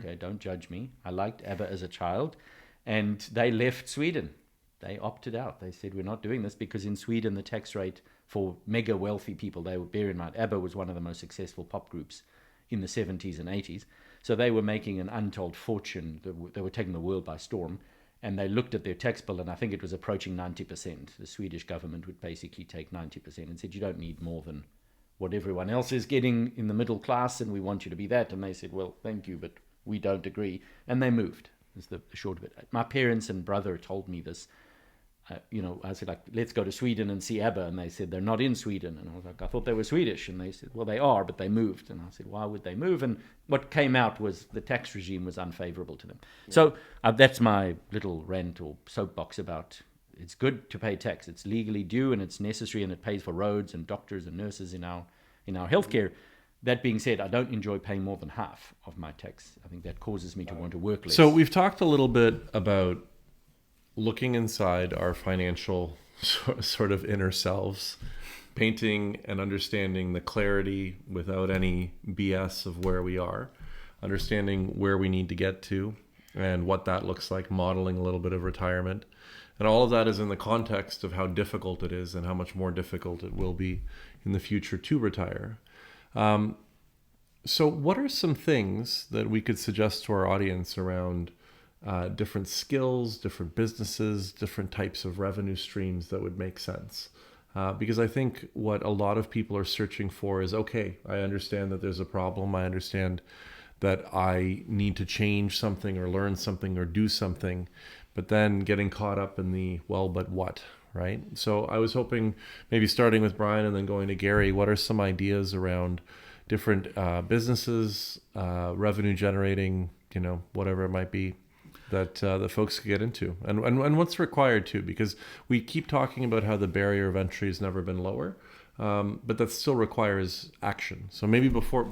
Okay, don't judge me. I liked ABBA as a child, and they left Sweden. They opted out. They said, we're not doing this, because in Sweden, the tax rate for mega wealthy people, they would bear in mind, ABBA was one of the most successful pop groups in the 70s and 80s. So they were making an untold fortune. They were taking the world by storm. And they looked at their tax bill, and I think it was approaching 90%. The Swedish government would basically take 90% and said, you don't need more than what everyone else is getting in the middle class, and we want you to be that. And they said, well, thank you, but we don't agree. And they moved, is the short of it. My parents and brother told me this. I said, like, let's go to Sweden and see ABBA. And they said, they're not in Sweden. And I was like, I thought they were Swedish. And they said, well, they are, but they moved. And I said, why would they move? And what came out was the tax regime was unfavorable to them. Yeah. So that's my little rant or soapbox about, it's good to pay tax. It's legally due and it's necessary, and it pays for roads and doctors and nurses in our healthcare. That being said, I don't enjoy paying more than half of my tax. I think that causes me to want to work less. So we've talked a little bit about looking inside our financial sort of inner selves, painting and understanding the clarity without any BS of where we are, understanding where we need to get to and what that looks like, modeling a little bit of retirement. And all of that is in the context of how difficult it is and how much more difficult it will be in the future to retire. So what are some things that we could suggest to our audience around different skills, different businesses, different types of revenue streams that would make sense. Because I think what a lot of people are searching for is, okay, I understand that there's a problem. I understand that I need to change something or learn something or do something, but then getting caught up in the, well, but what, right? So I was hoping maybe starting with Brian and then going to Gary, what are some ideas around different businesses, revenue generating, whatever it might be, that the folks could get into, and what's required too, because we keep talking about how the barrier of entry has never been lower, but that still requires action. So maybe before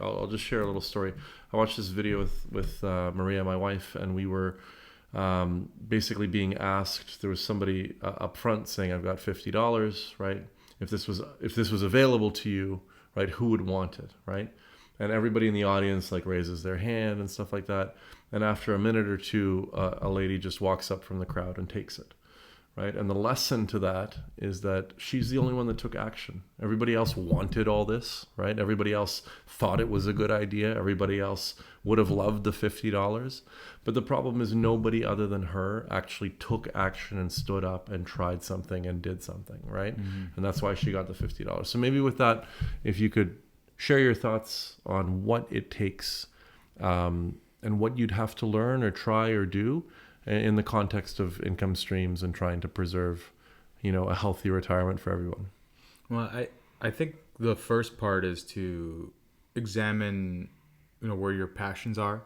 I'll just share a little story. I watched this video with Maria, my wife, and we were basically being asked. There was somebody up front saying, "I've got $50, right? If this was available to you, right? Who would want it, right?" And everybody in the audience like raises their hand and stuff like that. And after a minute or two, a lady just walks up from the crowd and takes it, right? And the lesson to that is that she's the only one that took action. Everybody else wanted all this, right? Everybody else thought it was a good idea. Everybody else would have loved the $50. But the problem is nobody other than her actually took action and stood up and tried something and did something, right? Mm-hmm. And that's why she got the $50. So maybe with that, if you could share your thoughts on what it takes and what you'd have to learn or try or do in the context of income streams and trying to preserve, a healthy retirement for everyone. Well, I think the first part is to examine, where your passions are,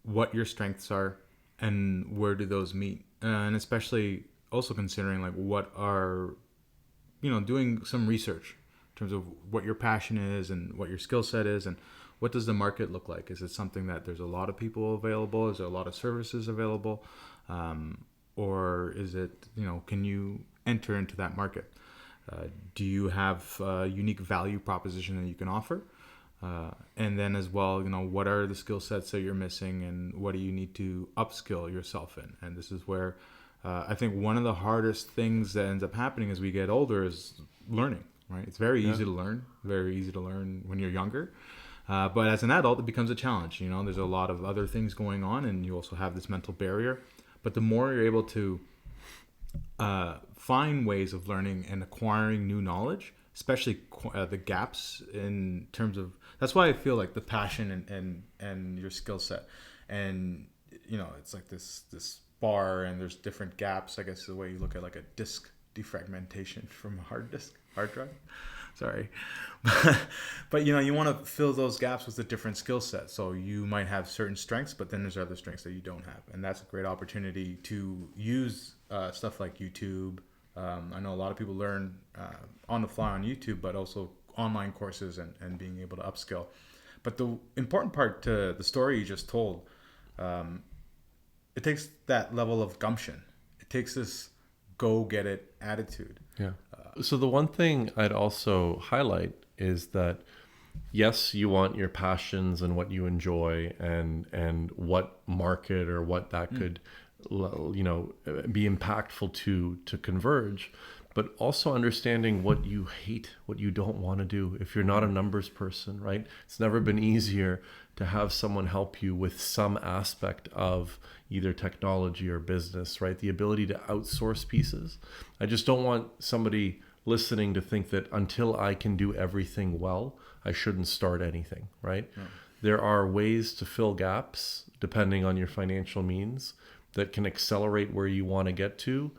what your strengths are, and where do those meet. And especially also considering like what are, doing some research in terms of what your passion is and what your skill set is and what does the market look like? Is it something that there's a lot of people available? Is there a lot of services available? Or is it, can you enter into that market? Do you have a unique value proposition that you can offer? And then as well, what are the skill sets that you're missing and what do you need to upskill yourself in? And this is where I think one of the hardest things that ends up happening as we get older is learning, right? It's very easy to learn when you're younger. But as an adult, it becomes a challenge. There's a lot of other things going on, and you also have this mental barrier. But the more you're able to find ways of learning and acquiring new knowledge, especially the gaps in terms of, that's why I feel like the passion and your skill set, and it's like this bar, and there's different gaps. I guess the way you look at like a disk defragmentation from a hard drive. Sorry. But you want to fill those gaps with a different skill set. So you might have certain strengths, but then there's other strengths that you don't have. And that's a great opportunity to use stuff like YouTube. I know a lot of people learn on the fly on YouTube, but also online courses and being able to upskill. But the important part to the story you just told, it takes that level of gumption. It takes this go get it attitude. Yeah. So the one thing I'd also highlight is that, yes, you want your passions and what you enjoy and what market or what that could, be impactful to converge, but also understanding what you hate, what you don't want to do. If you're not a numbers person, right? It's never been easier to have someone help you with some aspect of either technology or business, right? The ability to outsource pieces. I just don't want somebody listening to think that until I can do everything well, I shouldn't start anything, right? Yeah. There are ways to fill gaps depending on your financial means that can accelerate where you want to get to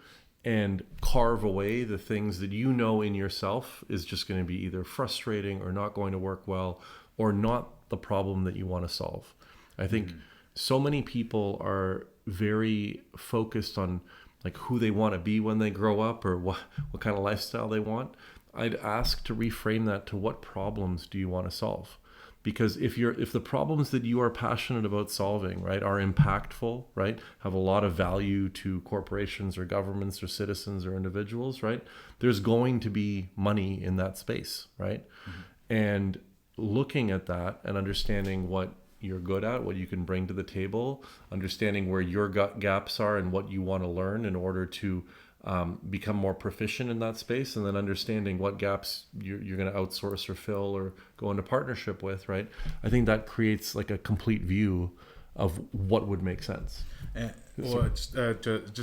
and carve away the things that in yourself is just going to be either frustrating or not going to work well or not the problem that you want to solve. I think so many people are very focused on like who they want to be when they grow up or what kind of lifestyle they want. I'd ask to reframe that to what problems do you want to solve? Because if the problems that you are passionate about solving, right, are impactful, right, have a lot of value to corporations or governments or citizens or individuals, right, there's going to be money in that space, right? Mm-hmm. And looking at that and understanding what you're good at, what you can bring to the table, understanding where your gaps are and what you want to learn in order to become more proficient in that space, and then understanding what gaps you're going to outsource or fill or go into partnership with, right? I think that creates like a complete view of what would make sense. Well, just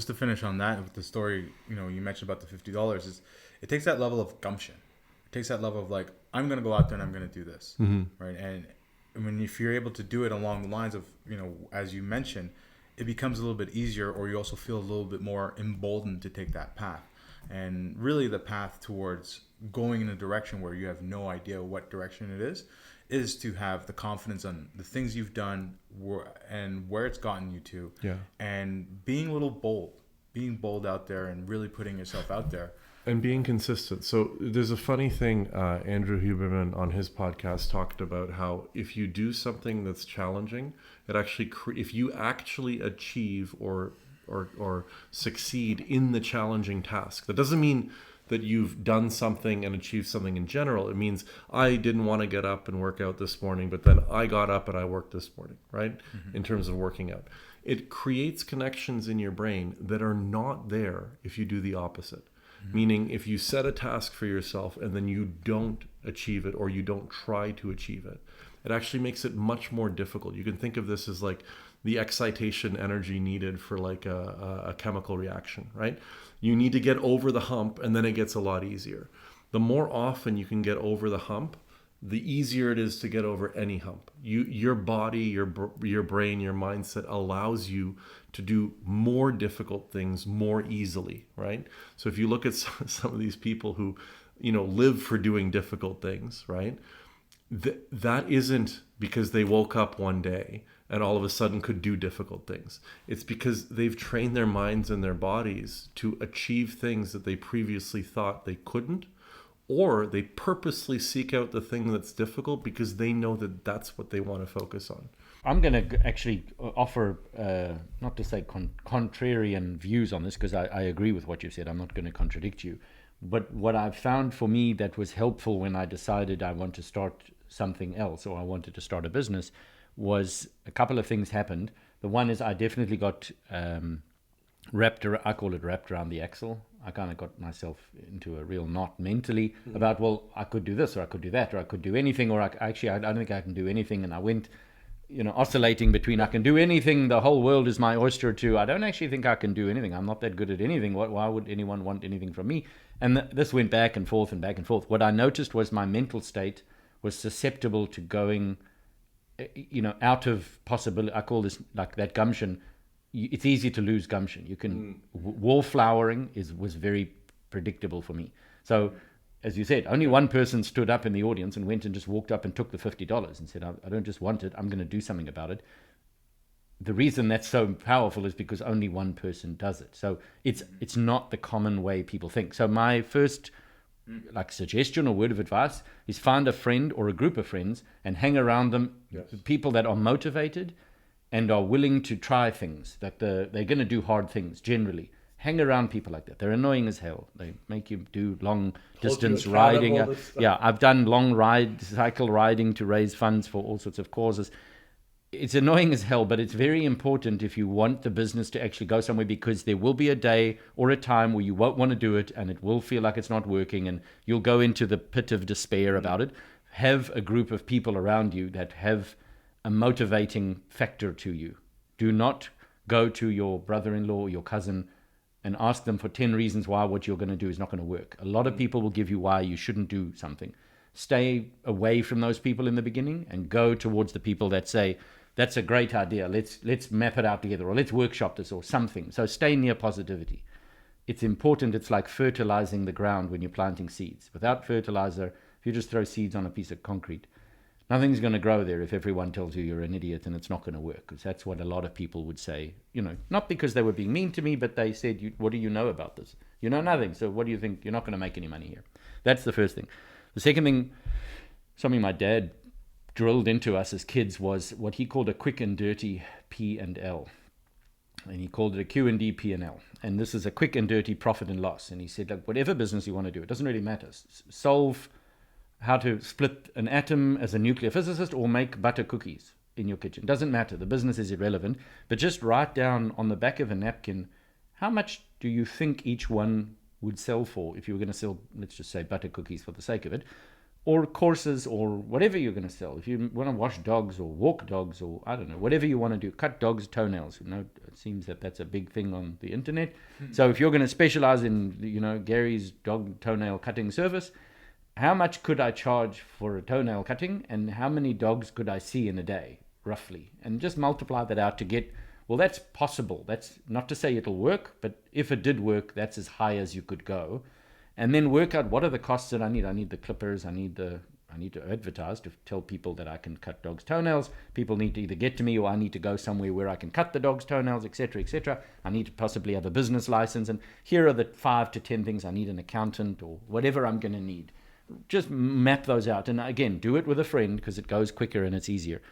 to finish on that with the story, you mentioned about the $50 is it takes that level of gumption. It takes that level of like, I'm going to go out there and I'm going to do this. Right. And I mean, if you're able to do it along the lines of, as you mentioned, it becomes a little bit easier, or you also feel a little bit more emboldened to take that path. And really the path towards going in a direction where you have no idea what direction it is to have the confidence on the things you've done and where it's gotten you to. Yeah. And being a little being bold out there and really putting yourself out there. And being consistent. So there's a funny thing, Andrew Huberman on his podcast talked about how if you do something that's challenging, it actually, if you actually achieve or succeed in the challenging task, that doesn't mean that you've done something and achieved something in general. It means I didn't want to get up and work out this morning, but then I got up and I worked this morning, right? In terms of working out. It creates connections in your brain that are not there if you do the opposite. Meaning if you set a task for yourself and then you don't achieve it or you don't try to achieve it, it actually makes it much more difficult. You can think of this as like the excitation energy needed for like a chemical reaction, right? You need to get over the hump and then it gets a lot easier. The more often you can get over the hump, the easier it is to get over any hump. Your body, your brain, your mindset allows you to do more difficult things more easily, right? So if you look at some of these people who, live for doing difficult things, right? That isn't because they woke up one day and all of a sudden could do difficult things. It's because they've trained their minds and their bodies to achieve things that they previously thought they couldn't, or they purposely seek out the thing that's difficult because they know that that's what they want to focus on. I'm going to actually offer, not to say contrarian views on this, because I agree with what you said. I'm not going to contradict you. But what I've found for me that was helpful when I decided I want to start something else, or I wanted to start a business, was a couple of things happened. The one is I definitely got wrapped around the axle. I kind of got myself into a real knot mentally about, well, I could do this, or I could do that, or I could do anything, or I don't think I can do anything. And I went, oscillating between I can do anything, the whole world is my oyster, to I don't actually think I can do anything. I'm not that good at anything. Why would anyone want anything from me? And this went back and forth and back and forth. What I noticed was my mental state was susceptible to going, out of possibility. I call this like that gumption. It's easy to lose gumption. You can wallflowering was very predictable for me. So, as you said, only one person stood up in the audience and went and just walked up and took the $50 and said, I don't just want it, I'm going to do something about it. The reason that's so powerful is because only one person does it. So it's not the common way people think. So my first suggestion or word of advice is find a friend or a group of friends and hang around them, people that are motivated and are willing to try things, that they're going to do hard things generally. Hang around people like that. They're annoying as hell. They make you do long distance riding. Yeah, I've done cycle riding to raise funds for all sorts of causes. It's annoying as hell, but it's very important if you want the business to actually go somewhere, because there will be a day or a time where you won't want to do it and it will feel like it's not working and you'll go into the pit of despair about it. Have a group of people around you that have a motivating factor to you. Do not go to your brother-in-law or your cousin and ask them for 10 reasons why what you're going to do is not going to work. A lot of people will give you why you shouldn't do something. Stay away from those people in the beginning and go towards the people that say, that's a great idea, let's map it out together, or let's workshop this, or something. So stay near positivity. It's important. It's like fertilizing the ground when you're planting seeds. Without fertilizer, if you just throw seeds on a piece of concrete, nothing's going to grow there if everyone tells you you're an idiot and it's not going to work. Because that's what a lot of people would say, not because they were being mean to me, but they said, what do you know about this? You know nothing. So what do you think? You're not going to make any money here. That's the first thing. The second thing, something my dad drilled into us as kids, was what he called a quick and dirty P&L. And he called it a Q&D P&L. And this is a quick and dirty profit and loss. And he said, like, whatever business you want to do, it doesn't really matter. Solve how to split an atom as a nuclear physicist or make butter cookies in your kitchen. Doesn't matter. The business is irrelevant. But just write down on the back of a napkin, how much do you think each one would sell for if you were going to sell, let's just say, butter cookies for the sake of it? or courses or whatever you're going to sell. If you want to wash dogs or walk dogs or I don't know, whatever you want to do, cut dogs' toenails. It seems that that's a big thing on the internet. So if you're going to specialize in, Gary's dog toenail cutting service, how much could I charge for a toenail cutting and how many dogs could I see in a day, roughly? And just multiply that out to get, well, that's possible. That's not to say it'll work, but if it did work, that's as high as you could go. And then work out what are the costs that I need. I need the clippers. I need to advertise to tell people that I can cut dogs' toenails. People need to either get to me or I need to go somewhere where I can cut the dog's toenails, etc., etc. I need to possibly have a business license. And here are the 5 to 10 things I need, an accountant or whatever I'm going to need. Just map those out. And again, do it with a friend because it goes quicker and it's easier.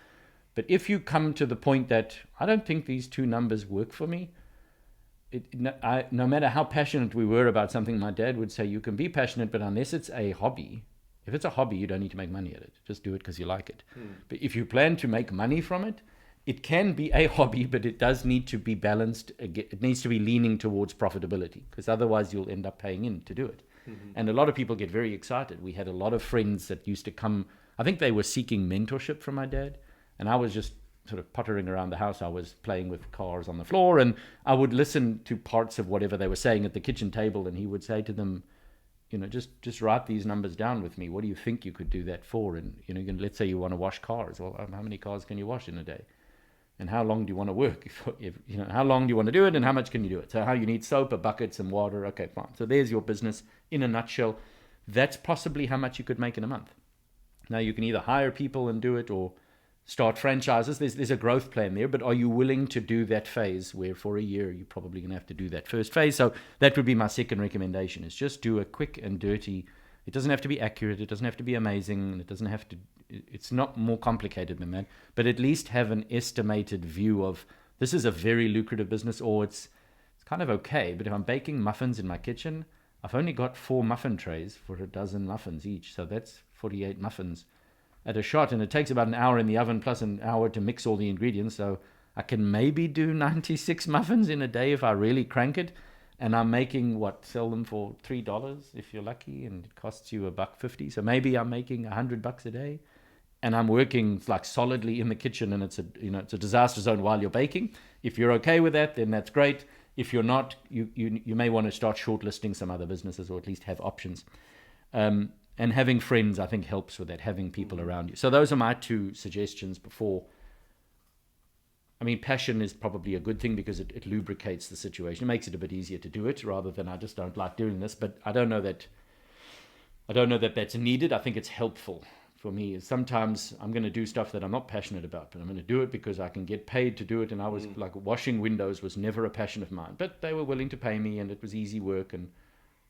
But if you come to the point that I don't think these two numbers work for me, no matter how passionate we were about something, my dad would say, you can be passionate, but unless it's a hobby, if it's a hobby, you don't need to make money at it. Just do it because you like it. But if you plan to make money from it, it can be a hobby, but it does need to be balanced. It needs to be leaning towards profitability because otherwise you'll end up paying in to do it. And a lot of people get very excited. We had a lot of friends that used to come. I think they were seeking mentorship from my dad. And I was just sort of pottering around the house. I was playing with cars on the floor and I would listen to parts of whatever they were saying at the kitchen table. And he would say to them, just write these numbers down with me. What do you think you could do that for? And, let's say you want to wash cars. Well, how many cars can you wash in a day? And how long do you want to work? How long do you want to do it and how much can you do it? So how you need soap, a bucket, some water. Okay, fine. So there's your business in a nutshell. That's possibly how much you could make in a month. Now you can either hire people and do it or start franchises. There's a growth plan there, but are you willing to do that phase where for a year you're probably going to have to do that first phase? So that would be my second recommendation, is just do a quick and dirty. It doesn't have to be accurate. It doesn't have to be amazing. It's not more complicated than that, but at least have an estimated view of this is a very lucrative business or it's kind of okay. But if I'm baking muffins in my kitchen, I've only got 4 muffin trays for a dozen muffins each. So that's 48 muffins at a shot, and it takes about an hour in the oven plus an hour to mix all the ingredients. So I can maybe do 96 muffins in a day if I really crank it, and I'm making sell them for $3 if you're lucky, and it costs you $1.50. So maybe I'm making $100 a day, and I'm working like solidly in the kitchen, and it's a disaster zone while you're baking. If you're okay with that, then that's great. If you're not, you may want to start shortlisting some other businesses or at least have options. And having friends, I think, helps with that, having people around you. So those are my 2 suggestions before. I mean, passion is probably a good thing because it lubricates the situation. It makes it a bit easier to do it rather than I just don't like doing this. But I don't know that that's needed. I think it's helpful for me. Sometimes I'm going to do stuff that I'm not passionate about, but I'm going to do it because I can get paid to do it. And I was like, washing windows was never a passion of mine, but they were willing to pay me and it was easy work. And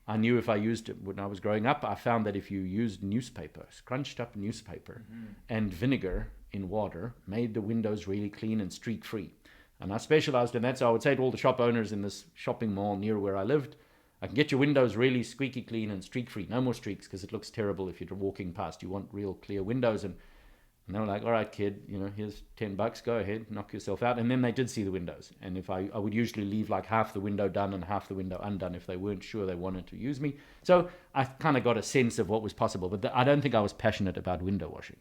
I knew if I used it when I was growing up, I found that if you used newspaper, scrunched up newspaper and vinegar in water, made the windows really clean and streak free. And I specialized in that. So I would say to all the shop owners in this shopping mall near where I lived, I can get your windows really squeaky clean and streak free. No more streaks because it looks terrible if you're walking past. You want real clear windows. And they were like, all right, kid, here's $10, go ahead, knock yourself out. And then they did see the windows. And if I would usually leave like half the window done and half the window undone if they weren't sure they wanted to use me. So I kind of got a sense of what was possible, but I don't think I was passionate about window washing.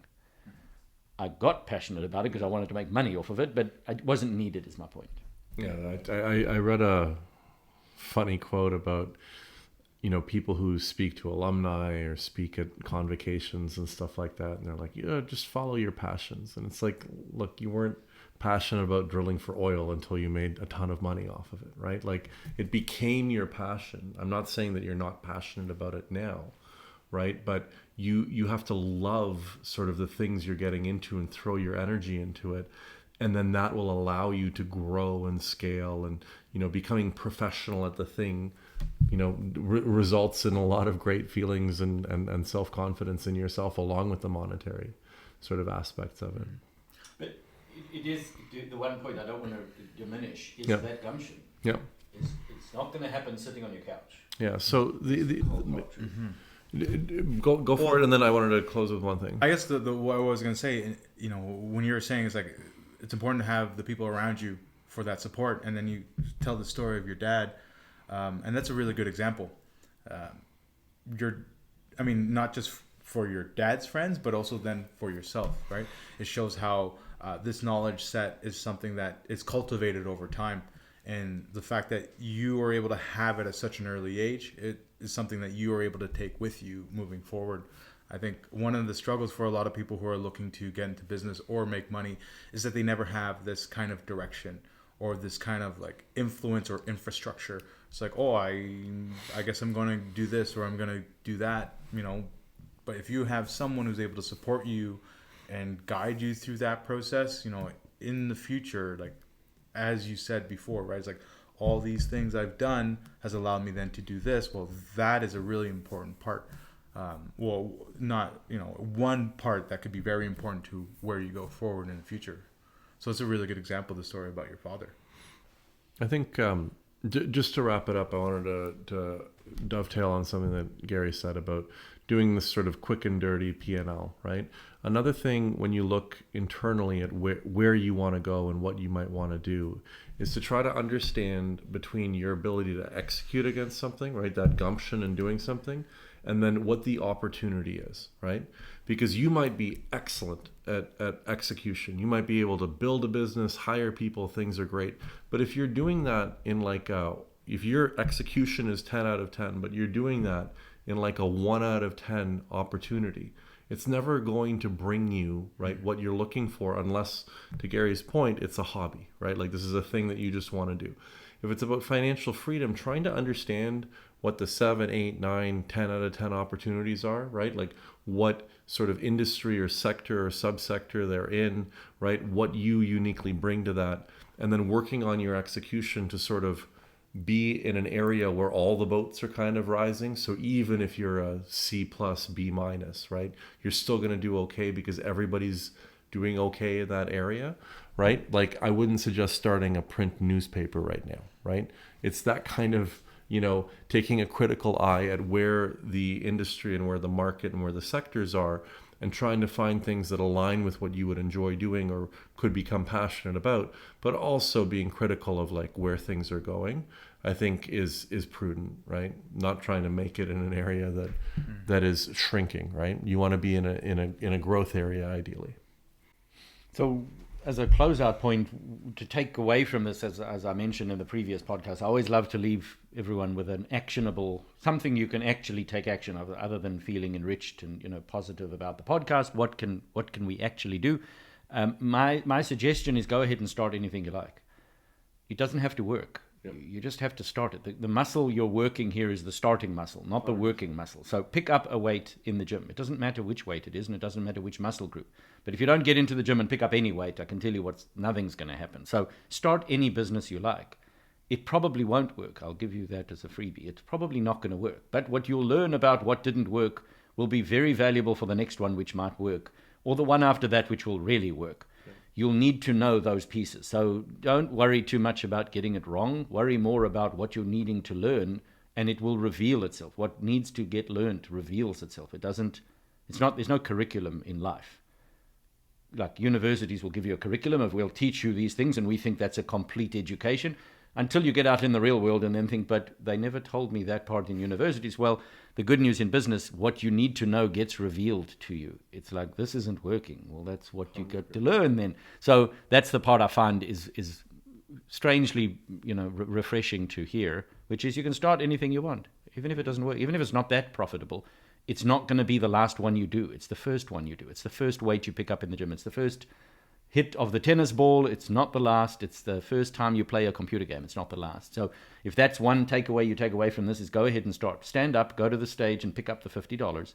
I got passionate about it because I wanted to make money off of it, but it wasn't needed is my point. Yeah, I read a funny quote about people who speak to alumni or speak at convocations and stuff like that. And they're like, just follow your passions. And it's like, look, you weren't passionate about drilling for oil until you made a ton of money off of it, right? Like it became your passion. I'm not saying that you're not passionate about it now, right? But you have to love sort of the things you're getting into and throw your energy into it. And then that will allow you to grow and scale and, becoming professional at the thing, results in a lot of great feelings and self-confidence in yourself along with the monetary sort of aspects of it. But it is the one point I don't want to diminish is that gumption. Yeah. It's not going to happen sitting on your couch. Yeah. So go for it, and then I wanted to close with one thing. I guess the what I was going to say, when you were saying is like it's important to have the people around you for that support, and then you tell the story of your dad, and that's a really good example. Not just for your dad's friends, but also then for yourself, right? It shows how this knowledge set is something that is cultivated over time. And the fact that you are able to have it at such an early age, it is something that you are able to take with you moving forward. I think one of the struggles for a lot of people who are looking to get into business or make money is that they never have this kind of direction or this kind of like influence or infrastructure. It's like, oh, I guess I'm going to do this or I'm going to do that, you know. But if you have someone who's able to support you and guide you through that process, you know, in the future, like as you said before, right? It's like all these things I've done has allowed me then to do this. Well, that is a really important part. Well, not, you know, one part that could be very important to where you go forward in the future. So it's a really good example of the story about your father. I think just to wrap it up, I wanted to dovetail on something that Gary said about doing this sort of quick and dirty P&L, right? Another thing when you look internally at where you want to go and what you might want to do is to try to understand between your ability to execute against something, right? That gumption in doing something, and then what the opportunity is, right? Because you might be excellent at execution. You might be able to build a business, hire people, things are great. But if you're doing that in like if your execution is 10 out of 10, but you're doing that in like a 1 out of 10 opportunity, it's never going to bring you, right, what you're looking for unless, to Gary's point, it's a hobby, right? Like this is a thing that you just want to do. If it's about financial freedom, trying to understand what the 7, 8, 9, 10 out of 10 opportunities are, right? Like what sort of industry or sector or subsector they're in, right? What you uniquely bring to that. And then working on your execution to sort of be in an area where all the boats are kind of rising. So even if you're a C plus, B minus, right? You're still going to do okay because everybody's doing okay in that area, right? Like I wouldn't suggest starting a print newspaper right now, right? It's that kind of, you know, taking a critical eye at where the industry and where the market and where the sectors are and trying to find things that align with what you would enjoy doing or could become passionate about, but also being critical of like where things are going, I think is prudent, right? Not trying to make it in an area that is shrinking, right? You want to be in a growth area ideally. So as a closeout point, to take away from this, as I mentioned in the previous podcast, I always love to leave everyone with an actionable, something you can actually take action of, other than feeling enriched and, you know, positive about the podcast. What can we actually do? My suggestion is go ahead and start anything you like. It doesn't have to work. Yep. You just have to start it. The muscle you're working here is the starting muscle, not the working muscle. So pick up a weight in the gym. It doesn't matter which weight it is, and it doesn't matter which muscle group. But if you don't get into the gym and pick up any weight, I can tell you nothing's going to happen. So start any business you like. It probably won't work. I'll give you that as a freebie. It's probably not going to work. But what you'll learn about what didn't work will be very valuable for the next one, which might work, or the one after that, which will really work. You'll need to know those pieces. So don't worry too much about getting it wrong. Worry more about what you're needing to learn, and it will reveal itself. What needs to get learned reveals itself. There's no curriculum in life. Like universities will give you a curriculum of we'll teach you these things, and we think that's a complete education until you get out in the real world and then think, but they never told me that part in universities. Well, the good news in business, what you need to know gets revealed to you. It's like, this isn't working. Well, that's what you got to learn then. So that's the part I find is strangely, you know, refreshing to hear, which is you can start anything you want, even if it doesn't work, even if it's not that profitable. It's not going to be the last one you do. It's the first one you do. It's the first weight you pick up in the gym. It's the first hit of the tennis ball. It's not the last. It's the first time you play a computer game. It's not the last. So if that's one takeaway you take away from this, is go ahead and start. Stand up, go to the stage and pick up the $50.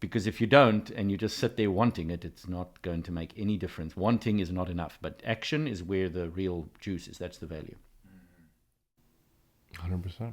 Because if you don't and you just sit there wanting it, it's not going to make any difference. Wanting is not enough. But action is where the real juice is. That's the value. 100%.